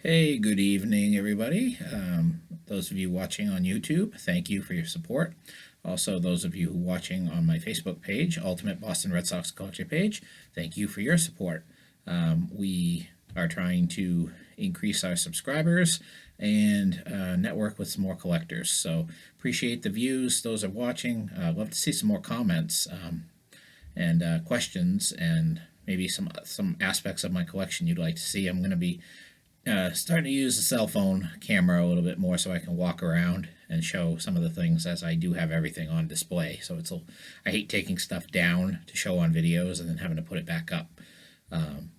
Hey, good evening, everybody. Those of you watching on YouTube, thank you for your support. Also, those of you watching on my Facebook page, Ultimate Boston Red Sox Collector page, thank you for your support. We are trying to increase our subscribers and network with some more collectors. So appreciate the views. Those are watching. Love to see some more comments and questions and maybe some aspects of my collection you'd like to see. I'm going to be starting to use the cell phone camera a little bit more so I can walk around and show some of the things as I do have everything on display. So I hate taking stuff down to show on videos and then having to put it back up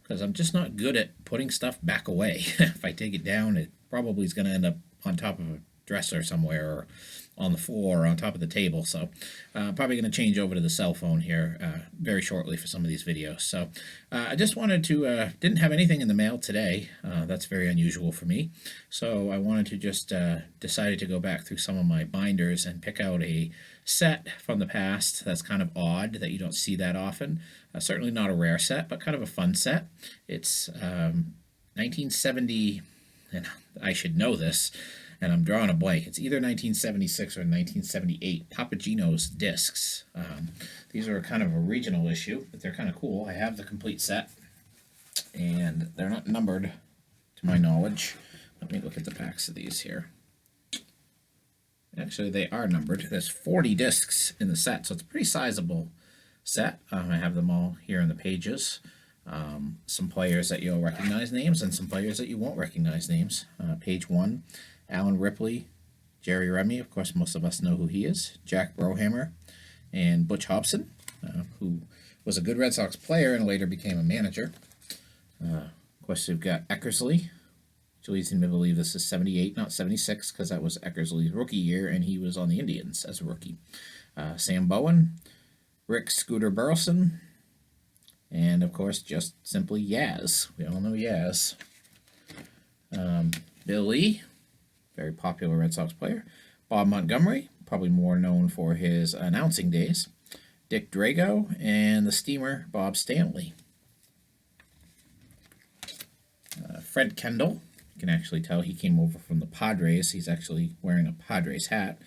because I'm just not good at putting stuff back away. If I take it down, it probably is going to end up on top of a dresser somewhere or on the floor or on top of the table. So probably going to change over to the cell phone here very shortly for some of these videos. So I just wanted to, didn't have anything in the mail today. That's very unusual for me. So I wanted to just decided to go back through some of my binders and pick out a set from the past that's kind of odd that you don't see that often. Certainly not a rare set, but kind of a fun set. It's 1970, and I should know this, and I'm drawing a blank. It's either 1976 or 1978 Papa Gino's discs. These are kind of a regional issue, but they're kind of cool. I have the complete set, and they're not numbered to my knowledge. Let me look at the backs of these here. Actually, they are numbered. There's 40 discs in the set, so it's a pretty sizable set. I have them all here in the pages. Some players that you'll recognize names and some players that you won't recognize names. Page 1, Alan Ripley, Jerry Remy, of course most of us know who he is, Jack Brohammer, and Butch Hobson, who was a good Red Sox player and later became a manager. Of course, we've got Eckersley, which leads me to believe this is 78, not 76, because that was Eckersley's rookie year, and he was on the Indians as a rookie. Sam Bowen, Rick Scooter Burleson, and of course, just simply Yaz. We all know Yaz. Bill Lee, very popular Red Sox player. Bob Montgomery, probably more known for his announcing days. Dick Drago, and the steamer Bob Stanley. Fred Kendall, you can actually tell he came over from the Padres. He's actually wearing a Padres hat.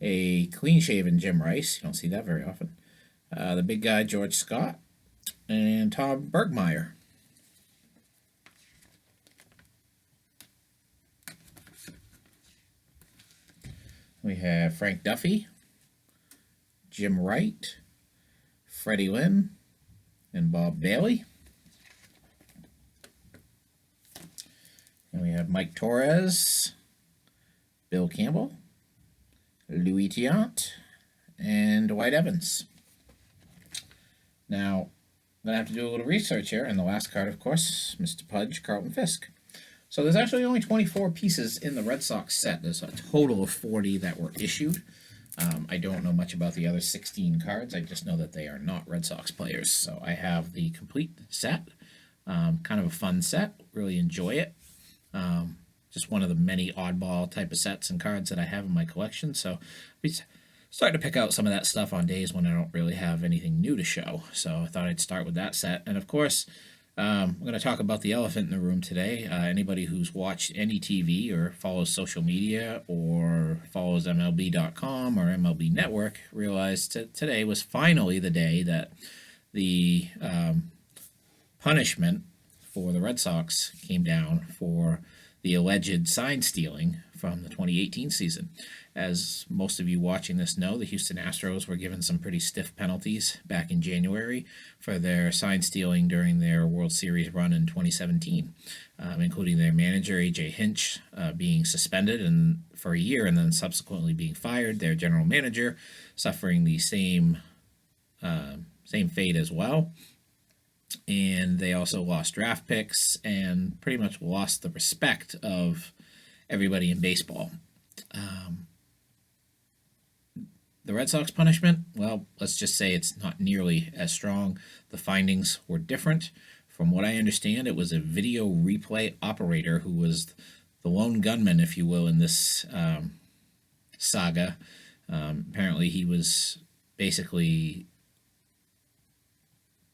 A clean-shaven Jim Rice, you don't see that very often. The big guy George Scott, and Tom Bergmeyer. We have Frank Duffy, Jim Wright, Freddie Lynn, and Bob Bailey. And we have Mike Torres, Bill Campbell, Louis Tiant, and Dwight Evans. Now, I'm going to have to do a little research here, and the last card, of course, Mr. Pudge, Carlton Fisk. So there's actually only 24 pieces in the Red Sox set. There's a total of 40 that were issued. I don't know much about the other 16 cards. I just know that they are not Red Sox players. So I have the complete set. Kind of a fun set. Really enjoy it. Just one of the many oddball type of sets and cards that I have in my collection. So we starting to pick out some of that stuff on days when I don't really have anything new to show. So I thought I'd start with that set. And of course, I'm going to talk about the elephant in the room today. Anybody who's watched any TV or follows social media or follows MLB.com or MLB Network realized today was finally the day that the punishment for the Red Sox came down for the alleged sign stealing from the 2018 season. As most of you watching this know, the Houston Astros were given some pretty stiff penalties back in January for their sign stealing during their World Series run in 2017, including their manager, A.J. Hinch, being suspended for a year and then subsequently being fired, their general manager suffering the same fate as well. And they also lost draft picks and pretty much lost the respect of everybody in baseball. The Red Sox punishment, well, let's just say it's not nearly as strong. The findings were different. From what I understand, it was a video replay operator who was the lone gunman, if you will, in this saga. Apparently, he was basically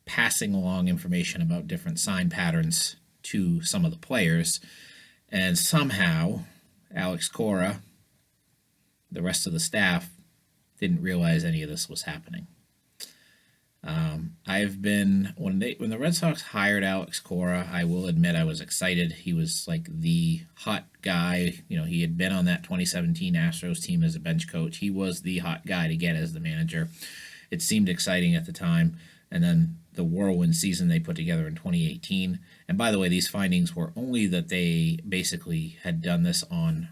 passing along information about different sign patterns to some of the players, And somehow, Alex Cora, the rest of the staff, didn't realize any of this was happening. I've been when the Red Sox hired Alex Cora, I will admit I was excited. He was like the hot guy. You know, he had been on that 2017 Astros team as a bench coach. He was the hot guy to get as the manager. It seemed exciting at the time, and then the whirlwind season they put together in 2018. And by the way, these findings were only that they basically had done this on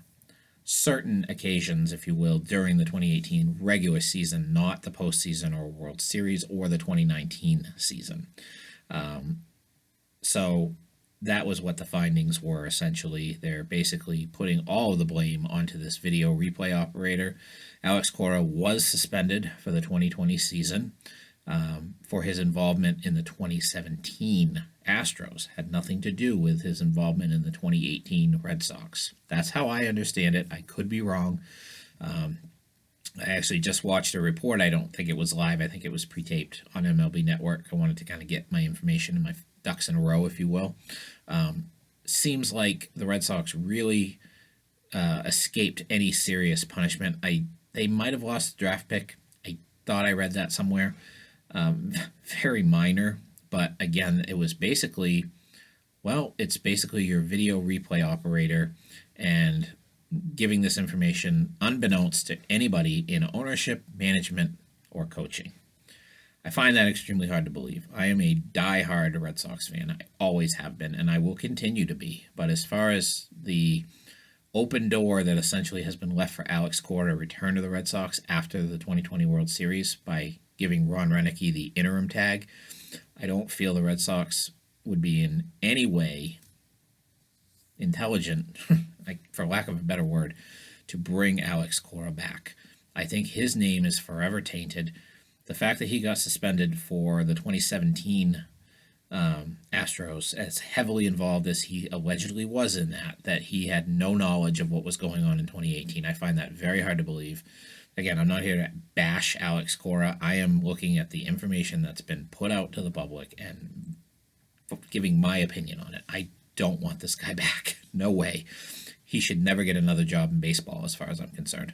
certain occasions, if you will, during the 2018 regular season, not the postseason or World Series or the 2019 season. So that was what the findings were essentially. They're basically putting all of the blame onto this video replay operator. Alex Cora was suspended for the 2020 season for his involvement in the 2017 Astros. Had nothing to do with his involvement in the 2018 Red Sox. That's how I understand it. I could be wrong. I actually just watched a report. I don't think it was live. I think it was pre-taped on MLB Network. I wanted to kind of get my information and my ducks in a row, if you will. Seems like the Red Sox really escaped any serious punishment. They might have lost the draft pick. I thought I read that somewhere. Very minor, but again, it was basically, well, it's basically your video replay operator and giving this information unbeknownst to anybody in ownership, management, or coaching. I find that extremely hard to believe. I am a die-hard Red Sox fan. I always have been, and I will continue to be. But as far as the open door that essentially has been left for Alex Cora to return to the Red Sox after the 2020 World Series by giving Ron Renneke the interim tag, I don't feel the Red Sox would be in any way intelligent, for lack of a better word, to bring Alex Cora back. I think his name is forever tainted. The fact that he got suspended for the 2017 Astros, as heavily involved as he allegedly was in that he had no knowledge of what was going on in 2018. I find that very hard to believe. Again, I'm not here to bash Alex Cora. I am looking at the information that's been put out to the public and giving my opinion on it. I don't want this guy back. No way. He should never get another job in baseball as far as I'm concerned.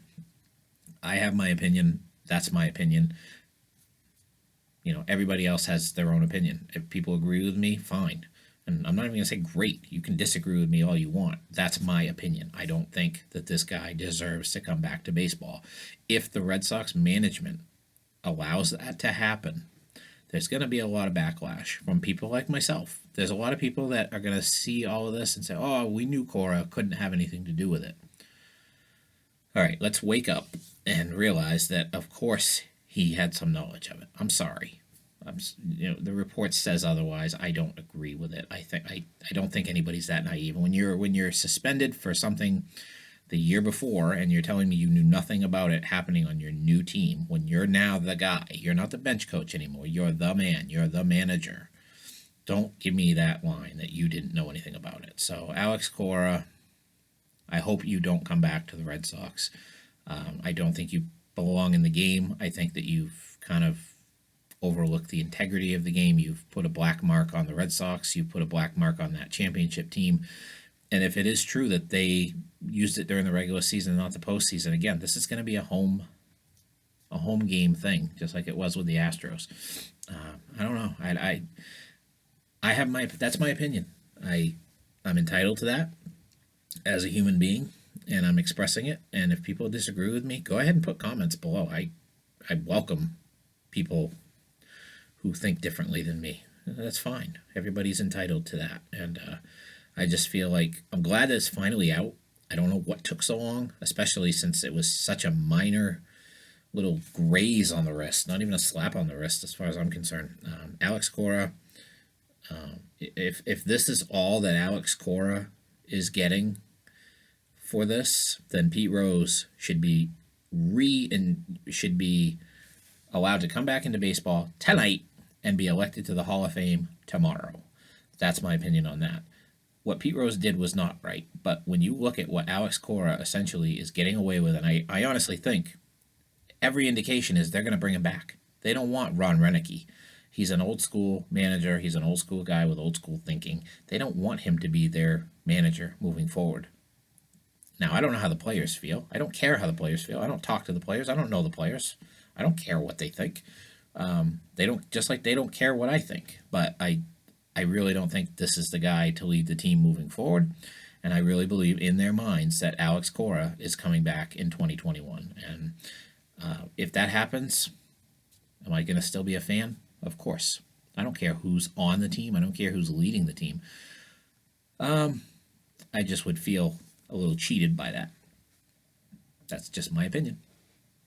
I have my opinion. That's my opinion. You know, everybody else has their own opinion. If people agree with me, fine. And I'm not even going to say great. You can disagree with me all you want. That's my opinion. I don't think that this guy deserves to come back to baseball. If the Red Sox management allows that to happen, there's going to be a lot of backlash from people like myself. There's a lot of people that are going to see all of this and say, oh, we knew Cora couldn't have anything to do with it. All right, let's wake up and realize that, of course, he had some knowledge of it. I'm sorry. The report says otherwise. I don't agree with it. I don't think anybody's that naive. When you're suspended for something the year before and you're telling me you knew nothing about it happening on your new team, when you're now the guy, you're not the bench coach anymore. You're the man. You're the manager. Don't give me that line that you didn't know anything about it. So Alex Cora, I hope you don't come back to the Red Sox. I don't think you belong in the game. I think that you've kind of overlooked the integrity of the game. You've put a black mark on the Red Sox. You've put a black mark on that championship team. And if it is true that they used it during the regular season, not the postseason, again, this is going to be a home game thing, just like it was with the Astros. I don't know. I have that's my opinion. I'm entitled to that as a human being, and I'm expressing it. And if people disagree with me, go ahead and put comments below. I welcome people who think differently than me. That's fine. Everybody's entitled to that. And I just feel like I'm glad that it's finally out. I don't know what took so long, especially since it was such a minor little graze on the wrist, not even a slap on the wrist as far as I'm concerned. Alex Cora, if this is all that Alex Cora is getting for this, then Pete Rose should be allowed to come back into baseball tonight and be elected to the Hall of Fame tomorrow. That's my opinion on that. What Pete Rose did was not right, but when you look at what Alex Cora essentially is getting away with, and I honestly think every indication is they're going to bring him back. They don't want Ron Renneke. He's an old school manager. He's an old school guy with old school thinking. They don't want him to be their manager moving forward. Now, I don't know how the players feel. I don't care how the players feel. I don't talk to the players. I don't know the players. I don't care what they think. They don't, just like they don't care what I think. But I really don't think this is the guy to lead the team moving forward. And I really believe in their minds that Alex Cora is coming back in 2021. And if that happens, am I going to still be a fan? Of course. I don't care who's on the team. I don't care who's leading the team. I just would feel a little cheated by that. That's just my opinion.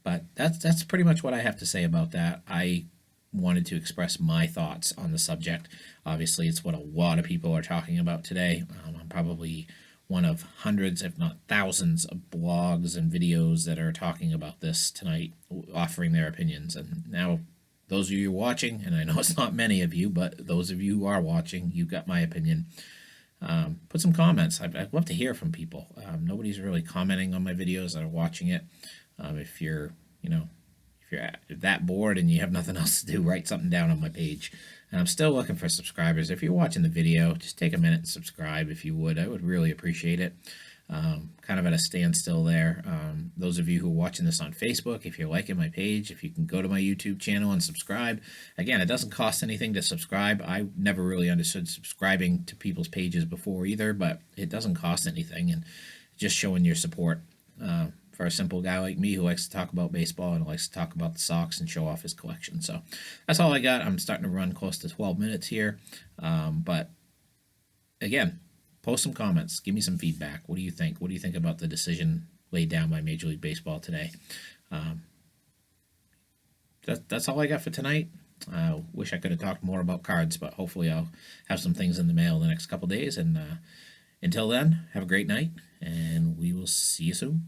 But that's pretty much what I have to say about that. I wanted to express my thoughts on the subject. Obviously, it's what a lot of people are talking about today. I'm probably one of hundreds, if not thousands, of blogs and videos that are talking about this tonight, offering their opinions. And now, those of you watching, and I know it's not many of you, but those of you who are watching, you got my opinion. Put some comments. I'd love to hear from people. Nobody's really commenting on my videos that are watching it. If you're that bored and you have nothing else to do, write something down on my page. And I'm still looking for subscribers. If you're watching the video, just take a minute and subscribe if you would. I would really appreciate it. Kind of at a standstill there. Those of you who are watching this on Facebook, if you're liking my page, if you can go to my YouTube channel and subscribe. Again, it doesn't cost anything to subscribe. I never really understood subscribing to people's pages before either, but it doesn't cost anything, and just showing your support for a simple guy like me who likes to talk about baseball and likes to talk about the Sox and show off his collection. So that's all I got. I'm starting to run close to 12 minutes here, but again, post some comments. Give me some feedback. What do you think? What do you think about the decision laid down by Major League Baseball today? That's all I got for tonight. I wish I could have talked more about cards, but hopefully I'll have some things in the mail the next couple days. And until then, have a great night, and we will see you soon.